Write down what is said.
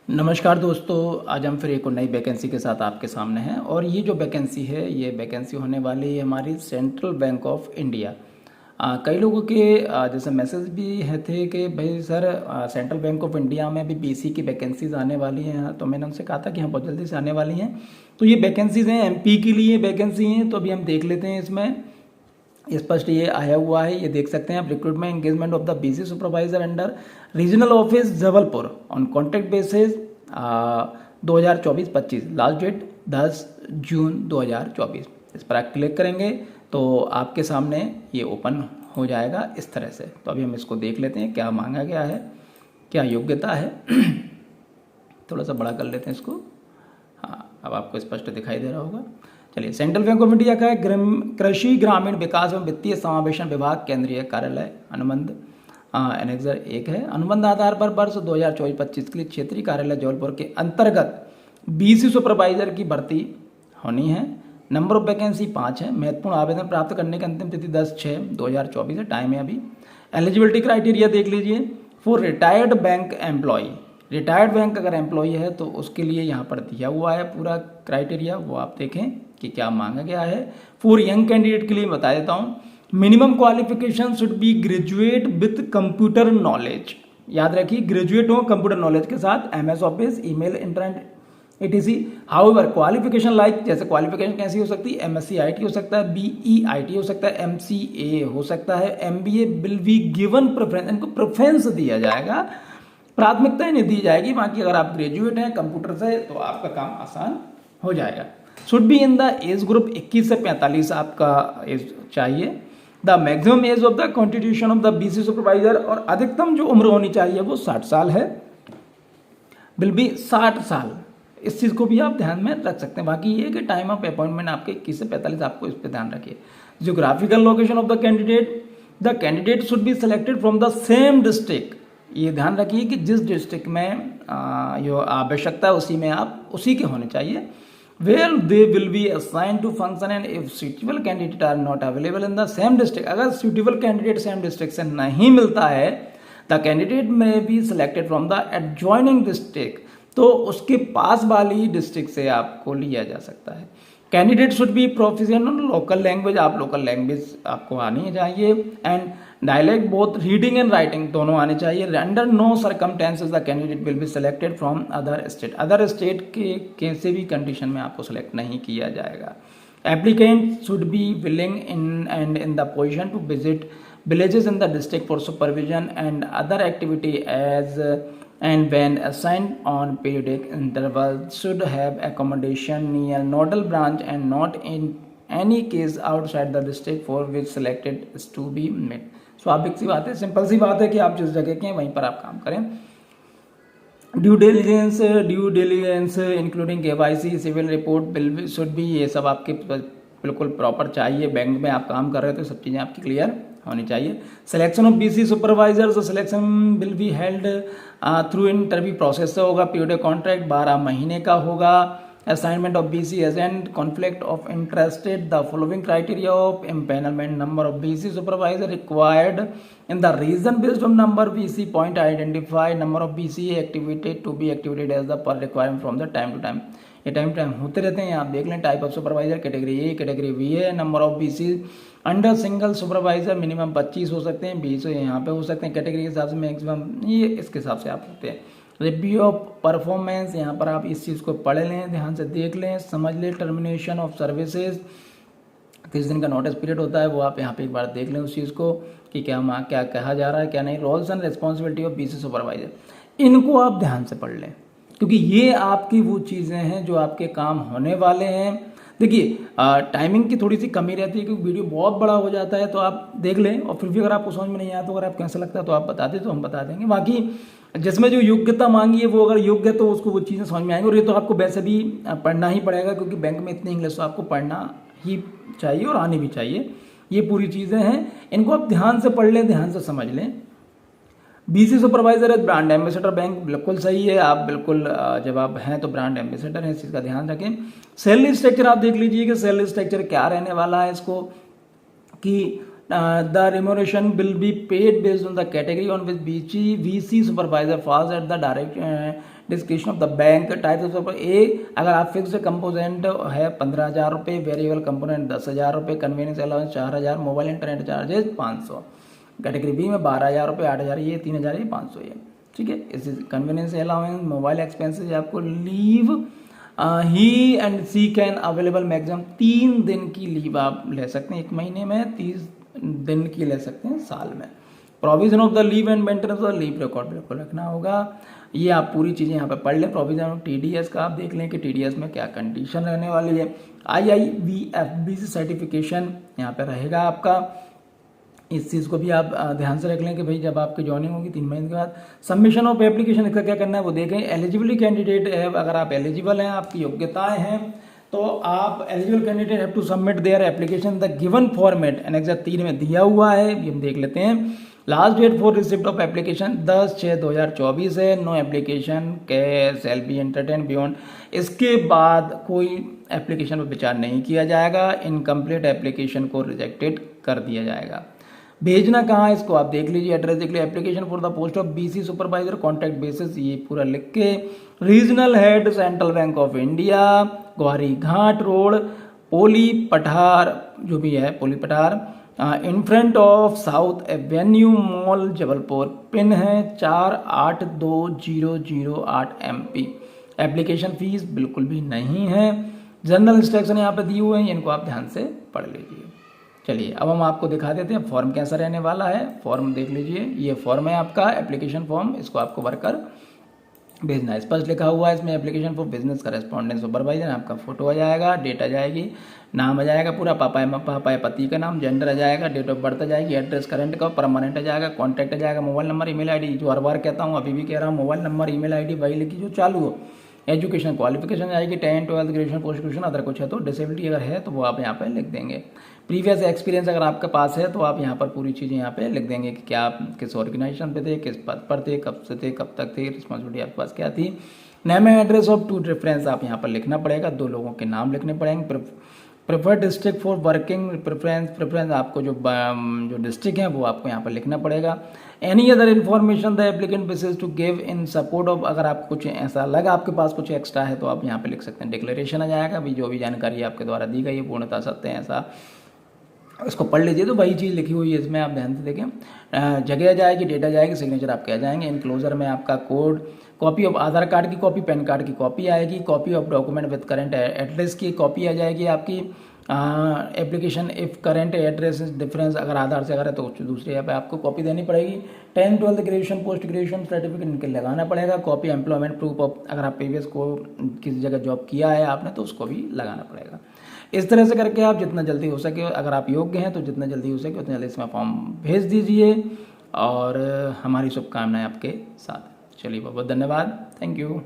नमस्कार दोस्तों, आज हम फिर एक और नई वैकेंसी के साथ आपके सामने हैं। और ये जो वैकेंसी है, ये वैकेंसी होने वाली है हमारी सेंट्रल बैंक ऑफ इंडिया। कई लोगों के जैसे मैसेज भी है थे कि भाई sir, central Bank of India में भी बीसी की वैकेंसीज आने वाली हैं। तो मैंने उनसे कहा था कि हाँ, बहुत जल्दी से आने वाली हैं। तो ये वैकेंसीज हैं, एमपी के लिए वैकेंसी हैं। तो अभी हम देख लेते हैं। इसमें स्पष्ट ये आया हुआ है, ये देख सकते हैं आप। Recruitment engagement of the BC supervisor under regional office Jabalpur on contract basis 2024-25, last date 10 June 2024। इस पर आप क्लिक करेंगे तो आपके सामने ये ओपन हो जाएगा इस तरह से। तो अभी हम इसको देख लेते हैं, क्या मांगा गया है, क्या योग्यता है। थोड़ा सा बड़ा कर लेते हैं इसको। हाँ, अब आपको स्पष्ट दिखाई दे रहा होगा। चलिए, सेंट्रल बैंक ऑफ इंडिया का कृषि ग्रामीण विकास एवं वित्तीय समावेशन विभाग केंद्रीय कार्यालय अनुबंध एनेक्सर 1 है। अनुबंध आधार पर वर्ष 2024-25 के लिए क्षेत्रीय कार्यालय जबलपुर के अंतर्गत बीसी सुपरवाइजर की भर्ती होनी है। नंबर ऑफ वैकेंसी 5 है। महत्वपूर्ण आवेदन प्राप्त करने की अंतिम तिथि 10/6/2024 है। टाइम है अभी। एलिजिबिलिटी क्राइटेरिया देख लीजिए। For retired bank employ, retired bank अगर एम्प्लॉय है तो उसके लिए यहाँ पर दिया हुआ है पूरा क्राइटेरिया, वो आप देखें कि क्या मांगा गया है। फॉर यंग कैंडिडेट के लिए बता देता हूँ, minimum qualification should be graduate with computer knowledge. याद रखिए, ग्रेजुएट हो कंप्यूटर नॉलेज के साथ, MS office, email, internet, etc। However qualification like, जैसे क्वालिफिकेशन कैसी हो सकती है, एमएससी आईटी हो सकता है, बीई आईटी हो सकता है, एमसीए हो सकता है, MBA will be given preference. इनको प्रेफरेंस दिया जाएगा, प्राथमिकता नहीं दी जाएगी। बाकी अगर आप ग्रेजुएट हैं कंप्यूटर से तो आपका काम आसान हो जाएगा। Should be in the age group 21 से 45 आपका एज चाहिए। The maximum age of the constitution of the BC supervisor, और अधिकतम जो उम्र होनी चाहिए वो 60 साल है। विल बी 60 साल। इस चीज़ को भी आप ध्यान में रख सकते हैं। बाकी ये कि टाइम ऑफ अपॉइंटमेंट आपके 21 से 45, आपको इस पर ध्यान रखिए। Geographical location of the candidate should B selected from the same district. ये ध्यान रखिए कि जिस डिस्ट्रिक्ट में जो आवश्यकता है उसी में आप उसी के होने चाहिए। Where they will be assign to function and if suitable candidate are not available in the same district. अगर सुटेबल कैंडिडेट सेम डिस्ट्रिक्ट से नहीं मिलता है, the candidate may be selected from the adjoining district, तो उसके पास वाली district से आपको लिया जा सकता है। Candidate should be proficient in local language, आप लोकल लैंग्वेज आपको आनी चाहिए। And dialect both reading and writing दोनों आने चाहिए। Under no circumstances the candidate will be selected from other state. Other state के किसी भी कंडीशन में आपको सिलेक्ट नहीं किया जाएगा। Applicant should be willing in the position to visit villages in the district for supervision and other activity as and when assigned on periodic intervals, should have accommodation near nodal branch and not in any case outside the district for which selected is to be met। स्वाभाविक सी बात है, simple सी बात है कि आप जिस जगह के हैं वहीं पर आप काम करें। Due diligence including KYC, civil report, bill should be, ये सब आपके बिल्कुल प्रॉपर चाहिए। बैंक में आप काम कर रहे हो तो सब चीज़ें आपकी क्लियर होनी चाहिए। Selection of BC supervisor, selection will be held through interview process से होगा। पीरियड कॉन्ट्रैक्ट 12 महीने का होगा। Assignment of BC agent, conflict of interested, the following criteria of empanelment, number of BC supervisor required in the region based on number BC point identify, number of BC activated to be activated as the per requirement from the time to time। ये time time होते रहते हैं, आप देख लें। Type of supervisor category A, category B है। Number of BC under single supervisor minimum 25 हो सकते हैं, 20 यहाँ पे हो सकते हैं। कैटेगरी के हिसाब से मैक्सिमम ये इसके हिसाब से आप होते हैं। रिव्यू ऑफ परफॉर्मेंस, यहाँ पर आप इस चीज़ को पढ़ लें, ध्यान से देख लें, समझ लें। टर्मिनेशन ऑफ सर्विसेज, किस दिन का नोटिस पीरियड होता है वो आप यहाँ पे एक बार देख लें उस चीज़ को कि क्या कहा जा रहा है क्या नहीं। Roles and responsibility of BC supervisor, इनको आप ध्यान से पढ़ लें क्योंकि ये आपकी वो चीज़ें हैं जो आपके काम होने वाले हैं। देखिए, टाइमिंग की थोड़ी सी कमी रहती है क्योंकि वीडियो बहुत बड़ा हो जाता है, तो आप देख लें। और फिर भी अगर आपको समझ में नहीं आया तो अगर आपको कैसा लगता है तो आप बता दें तो हम बता देंगे। बाकी जिसमें जो योग्यता मांगी है वो अगर योग्य है तो उसको वो चीज़ें समझ में आएंगी। और ये तो आपको वैसे भी पढ़ना ही पड़ेगा क्योंकि बैंक में इतनी इंग्लिश तो आपको पढ़ना ही चाहिए और आनी भी चाहिए। ये पूरी चीज़ें हैं, इनको आप ध्यान से पढ़ लें, ध्यान से समझ लें। बीसी सुपरवाइजर है ब्रांड एम्बेसडर बैंक, बिल्कुल सही है। आप बिल्कुल जब आप हैं तो ब्रांड एम्बेसडर हैं, इस चीज़ का ध्यान रखें। सैलरी स्ट्रक्चर आप देख लीजिए कि सैलरी स्ट्रक्चर क्या रहने वाला है इसको, कि the remuneration will be paid based on the category on which BC supervisor falls at the description of the bank types of a, अगर आप फिक्स कंपोनेंट है 15,000 रुपये, वेरिएबल कंपोनेंट 10,000 रुपये, convenience allowance 4,000, mobile internet charges 500। Category B में 12,000 रुपये, 8,000 ये, 3,000 ये, 500 ये, ठीक है। इस कन्वीनियंस अलाउंस, मोबाइल एक्सपेंसेस आपको leave he and she can available maximum 3 दिन की लीव आप ले सकते हैं 1 महीने में, 30 दिन की ले सकते हैं साल में। Provision of the leave and maintenance of leave record बिल्कुल रखना होगा। ये आप पूरी चीज़ें यहाँ पे पढ़ लें। प्रोविजन ऑफ टीडीएस का आप देख लें कि टीडीएस में क्या कंडीशन रहने वाली है। IIVFB सर्टिफिकेशन यहाँ पे रहेगा आपका, इस चीज़ को भी आप ध्यान से रख लें कि भाई जब आपकी ज्वाइनिंग होगी 3 महीने के बाद। सबमिशन ऑफ एप्लीकेशन, इसका क्या करना है वो देखें। एलिजिबिलिटी कैंडिडेट है, अगर आप एलिजिबल हैं, आपकी योग्यताएं हैं, तो आप eligible candidate have to submit their application the given format annexure 3 में दिया हुआ है, ये हम देख लेते हैं। Last date for receipt of application 10/6/2024 है। No application cash shall be entertain beyond, इसके बाद कोई एप्लीकेशन पर विचार नहीं किया जाएगा। इनकम्प्लीट एप्लीकेशन को रिजेक्टेड कर दिया जाएगा। भेजना कहाँ, इसको आप देख लीजिए, एड्रेस देख लीजिए। Application for the post of BC supervisor, contact basis, ये पूरा लिख के। Regional head Central Bank of India, Gwari Ghat road, Poli Pathar, जो भी है Poli Pathar, in front of South Avenue Mall Jabalpur. Pin है 482008 MP। एप्लीकेशन फीस बिल्कुल भी नहीं है। जनरल इंस्ट्रक्शन यहाँ पे दिए हुए हैं, इनको आप ध्यान से पढ़ लीजिए। चलिए अब हम आपको दिखा देते हैं फॉर्म कैसा रहने वाला है। फॉर्म देख लीजिए, ये फॉर्म है आपका एप्लीकेशन फॉर्म, इसको आपको भरकर भेजना है। स्पष्ट लिखा हुआ है इसमें, application for business correspondent supervisor. आपका फोटो आ जाएगा, डेट आ जाएगी, नाम आ जाएगा पूरा, पापा है पति का नाम, जेंडर आ जाएगा, डेट ऑफ बर्थ आ जाएगी, एड्रेस करंट का, परमानेंट आ जाएगा, कॉन्टैक्ट आ जाएगा, मोबाइल नंबर, ईमेल आईडी, जो हर बार कहता हूँ अभी भी कह रहा हूँ, मोबाइल नंबर ईमेल आईडी वही लिखी जो चालू हो। एजुकेशन क्वालिफिकेशन आएगी 10, 12 ग्रेजुएशन, पोस्ट ग्रेजुएशन, अदर कुछ है तो डिसेबिलिटी अगर है तो वो आप यहाँ पे लिख देंगे। प्रीवियस एक्सपीरियंस अगर आपके पास है तो आप यहाँ पर पूरी चीज़ें यहाँ पे लिख देंगे कि क्या आप किस ऑर्गेनाइजेशन पे थे, किस पद पर थे, कब से थे, कब तक थे, रिस्पॉन्सिबिलिटी आपके पास क्या थी। Name and address of 2 reference आप यहाँ पर लिखना पड़ेगा, 2 लोगों के नाम लिखने पड़ेंगे। Preferred district for working preference आपको जो डिस्ट्रिक्ट है वो आपको यहाँ पर लिखना पड़ेगा। Any other information the applicant wishes to give in support of, अगर आपको कुछ ऐसा लगा आपके पास कुछ एक्स्ट्रा है तो आप यहाँ पे लिख सकते हैं। डिक्लेरेशन आ जाएगा, भी जो भी जानकारी आपके द्वारा दी गई है पूर्णतः सत्य है ऐसा, इसको पढ़ लीजिए तो वही चीज़ लिखी हुई है इसमें, आप ध्यान से देखें। जगह आ जाएगी, डेट आ जाएगी, सिग्नेचर आपके आ जाएंगे। इनक्लोजर में आपका code, copy of Aadhaar card की कॉपी, पैन कार्ड की कॉपी आएगी, copy of document with current address की कॉपी आ जाएगी आपकी। Application if current address difference, अगर आधार से अगर है तो दूसरी यहाँ पे आपको कॉपी देनी पड़ेगी। 10, 12 ग्रेजुएशन, पोस्ट ग्रेजुएशन सर्टिफिकेट इनके लगाना पड़ेगा। कॉपी एम्प्लॉयमेंट प्रूफ ऑफ, अगर आप प्रीवियस को किसी जगह जॉब किया है आपने तो उसको भी लगाना पड़ेगा। इस तरह से करके आप जितना जल्दी हो सके, अगर आप योग्य हैं तो जितना जल्दी हो सके उतना जल्दी इसमें फॉर्म भेज दीजिए और हमारी शुभकामनाएं आपके साथ। चलिए बहुत बहुत धन्यवाद, थैंक यू।